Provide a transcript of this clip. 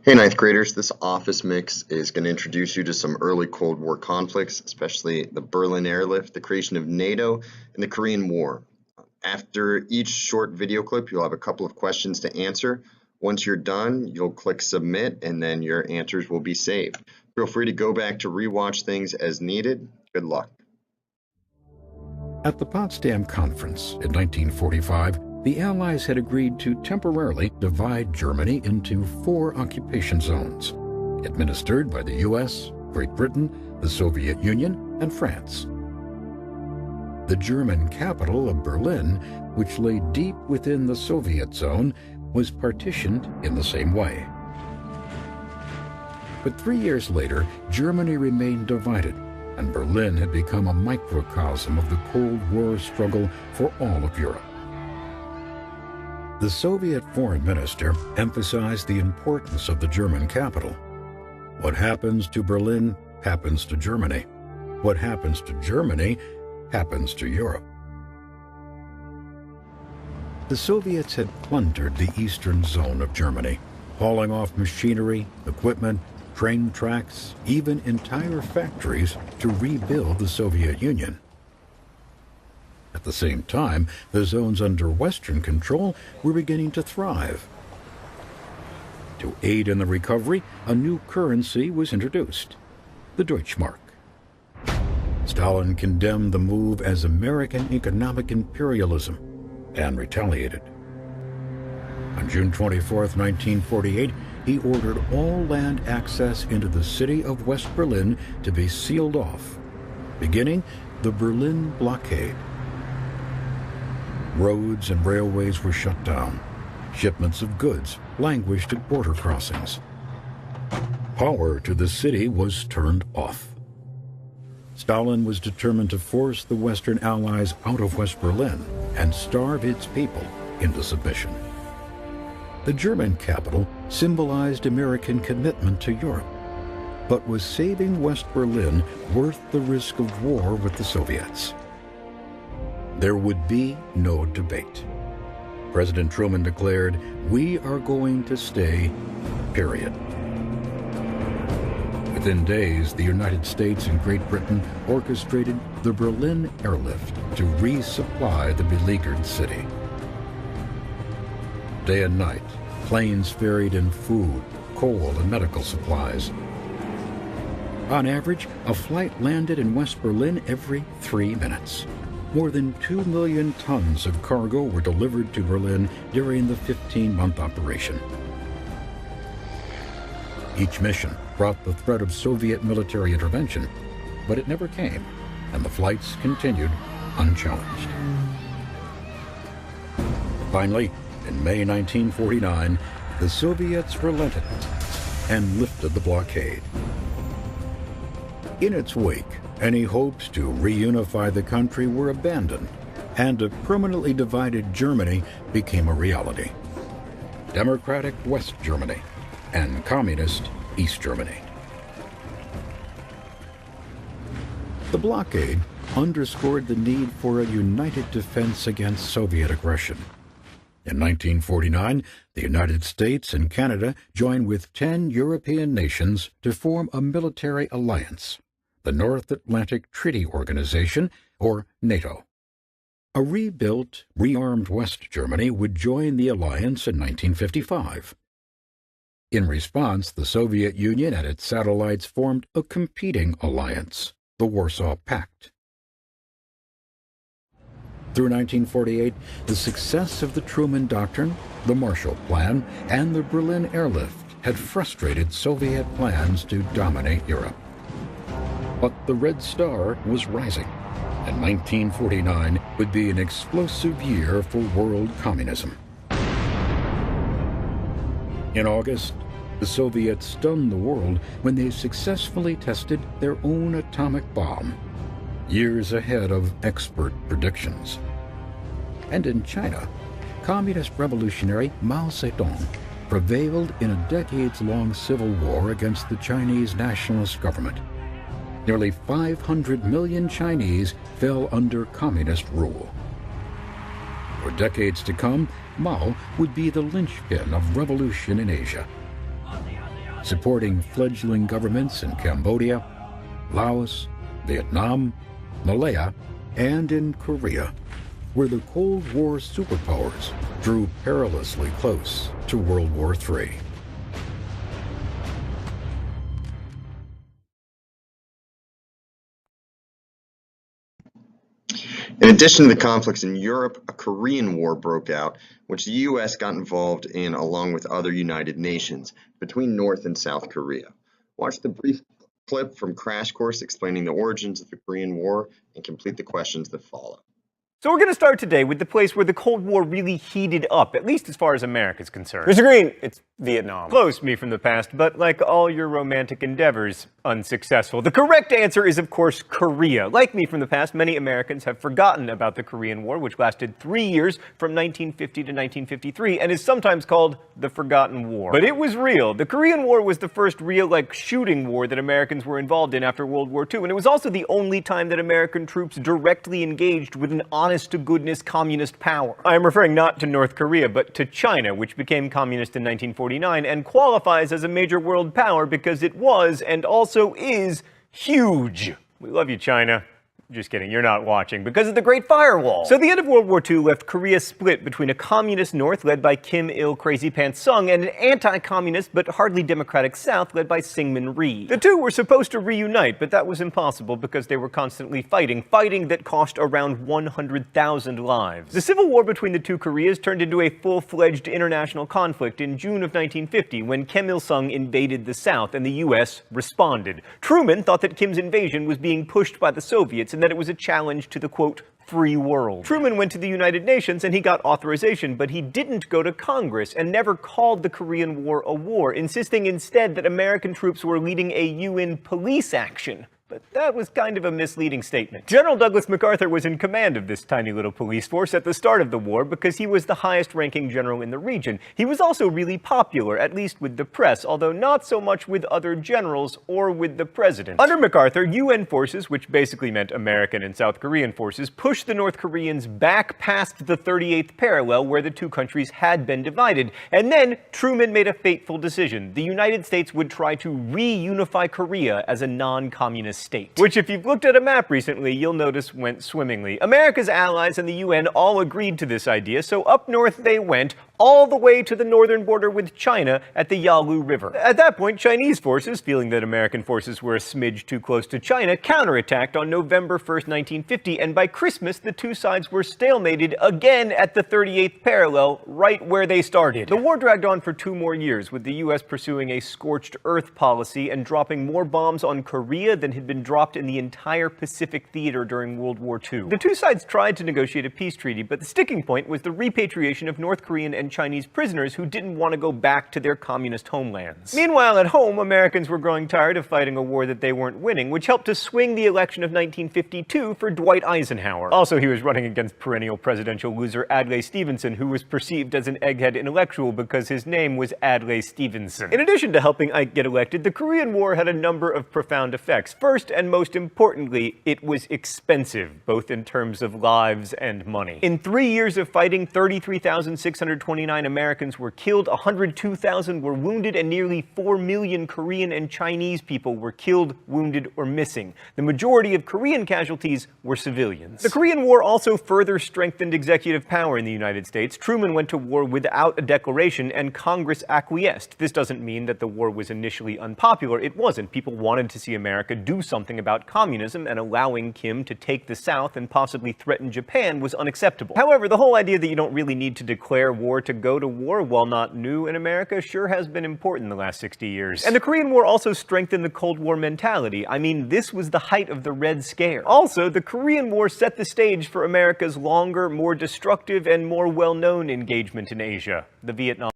Hey, ninth graders, this office mix is going to introduce you to some early Cold War conflicts, especially the Berlin airlift, the creation of NATO, and the Korean War. After each short video clip, you'll have a couple of questions to answer. Once you're done, you'll click submit and then your answers will be saved. Feel free to go back to rewatch things as needed. Good luck. At the Potsdam Conference in 1945, the Allies had agreed to temporarily divide Germany into 4 occupation zones, administered by the U.S., Great Britain, the Soviet Union, and France. The German capital of Berlin, which lay deep within the Soviet zone, was partitioned in the same way. But 3 years later, Germany remained divided, and Berlin had become a microcosm of the Cold War struggle for all of Europe. The Soviet foreign minister emphasized the importance of the German capital. What happens to Berlin happens to Germany. What happens to Germany happens to Europe. The Soviets had plundered the eastern zone of Germany, hauling off machinery, equipment, train tracks, even entire factories to rebuild the Soviet Union. At the same time, the zones under Western control were beginning to thrive. To aid in the recovery, a new currency was introduced, the Deutschmark. Stalin condemned the move as American economic imperialism and retaliated. On June 24, 1948, he ordered all land access into the city of West Berlin to be sealed off, beginning the Berlin blockade. Roads and railways were shut down. Shipments of goods languished at border crossings. Power to the city was turned off. Stalin was determined to force the Western Allies out of West Berlin and starve its people into submission. The German capital symbolized American commitment to Europe, but was saving West Berlin worth the risk of war with the Soviets? There would be no debate. President Truman declared, "We are going to stay, period." Within days, the United States and Great Britain orchestrated the Berlin airlift to resupply the beleaguered city. Day and night, planes ferried in food, coal, and medical supplies. On average, a flight landed in West Berlin every 3 minutes. More than 2 million tons of cargo were delivered to Berlin during the 15-month operation. Each mission brought the threat of Soviet military intervention, but it never came, and the flights continued unchallenged. Finally, in May 1949, the Soviets relented and lifted the blockade. In its wake, any hopes to reunify the country were abandoned, and a permanently divided Germany became a reality. Democratic West Germany and Communist East Germany. The blockade underscored the need for a united defense against Soviet aggression. In 1949, the United States and Canada joined with 10 European nations to form a military alliance, the North Atlantic Treaty Organization, or NATO. A rebuilt, rearmed West Germany would join the alliance in 1955. In response, the Soviet Union and its satellites formed a competing alliance, the Warsaw Pact. Through 1948, the success of the Truman Doctrine, the Marshall Plan, and the Berlin airlift had frustrated Soviet plans to dominate Europe. But the Red Star was rising, and 1949 would be an explosive year for world communism. In August, the Soviets stunned the world when they successfully tested their own atomic bomb, years ahead of expert predictions. And in China, communist revolutionary Mao Zedong prevailed in a decades-long civil war against the Chinese nationalist government. Nearly 500 million Chinese fell under communist rule. For decades to come, Mao would be the linchpin of revolution in Asia. supporting fledgling governments in Cambodia, Laos, Vietnam, Malaya, and in Korea, where the Cold War superpowers drew perilously close to World War III. In addition to the conflicts in Europe, a Korean War broke out, which the U.S. got involved in along with other United Nations between North and South Korea. Watch the brief clip from Crash Course explaining the origins of the Korean War and complete the questions that follow. So we're going to start today with the place where the Cold War really heated up, at least as far as America's concerned. Mr. Green, it's Vietnam. Close, me from the past, but like all your romantic endeavors, unsuccessful. The correct answer is, of course, Korea. Like me from the past, many Americans have forgotten about the Korean War, which lasted 3 years from 1950 to 1953 and is sometimes called the Forgotten War. But it was real. The Korean War was the first real, shooting war that Americans were involved in after World War II, and it was also the only time that American troops directly engaged with an honest-to-goodness communist power. I am referring not to North Korea, but to China, which became communist in 1949 and qualifies as a major world power because it was, and also is, huge. We love you, China. Just kidding, you're not watching, because of the Great Firewall. So the end of World War II left Korea split between a communist North led by Kim Il Crazy Pants Sung and an anti-communist but hardly democratic South led by Syngman Rhee. The two were supposed to reunite, but that was impossible because they were constantly fighting that cost around 100,000 lives. The civil war between the two Koreas turned into a full-fledged international conflict in June of 1950 when Kim Il-sung invaded the South and the U.S. responded. Truman thought that Kim's invasion was being pushed by the Soviets and that it was a challenge to the, quote, free world. Truman went to the United Nations and he got authorization, but he didn't go to Congress and never called the Korean War a war, insisting instead that American troops were leading a UN police action. But that was kind of a misleading statement. General Douglas MacArthur was in command of this tiny little police force at the start of the war because he was the highest-ranking general in the region. He was also really popular, at least with the press, although not so much with other generals or with the president. Under MacArthur, UN forces, which basically meant American and South Korean forces, pushed the North Koreans back past the 38th parallel where the two countries had been divided. And then Truman made a fateful decision. The United States would try to reunify Korea as a non-communist state, which if you've looked at a map recently, you'll notice went swimmingly. America's allies and the UN all agreed to this idea, so up north they went, all the way to the northern border with China at the Yalu River. At that point, Chinese forces, feeling that American forces were a smidge too close to China, counterattacked on November 1st, 1950, and by Christmas, the two sides were stalemated again at the 38th parallel, right where they started. The war dragged on for 2 more years, with the U.S. pursuing a scorched earth policy and dropping more bombs on Korea than had been dropped in the entire Pacific theater during World War II. The two sides tried to negotiate a peace treaty, but the sticking point was the repatriation of North Korean and Chinese prisoners who didn't want to go back to their communist homelands. Meanwhile, at home, Americans were growing tired of fighting a war that they weren't winning, which helped to swing the election of 1952 for Dwight Eisenhower. Also, he was running against perennial presidential loser Adlai Stevenson, who was perceived as an egghead intellectual because his name was Adlai Stevenson. In addition to helping Ike get elected, the Korean War had a number of profound effects. First, and most importantly, it was expensive, both in terms of lives and money. In 3 years of fighting, 33,629 Americans were killed, 102,000 were wounded, and nearly 4 million Korean and Chinese people were killed, wounded, or missing. The majority of Korean casualties were civilians. The Korean War also further strengthened executive power in the United States. Truman went to war without a declaration, and Congress acquiesced. This doesn't mean that the war was initially unpopular. It wasn't. People wanted to see America do something about communism, and allowing Kim to take the South and possibly threaten Japan was unacceptable. However, the whole idea that you don't really need to declare war to go to war, while not new in America, sure has been important the last 60 years. And the Korean War also strengthened the Cold War mentality. I mean, this was the height of the Red Scare. Also, the Korean War set the stage for America's longer, more destructive, and more well-known engagement in Asia, the Vietnam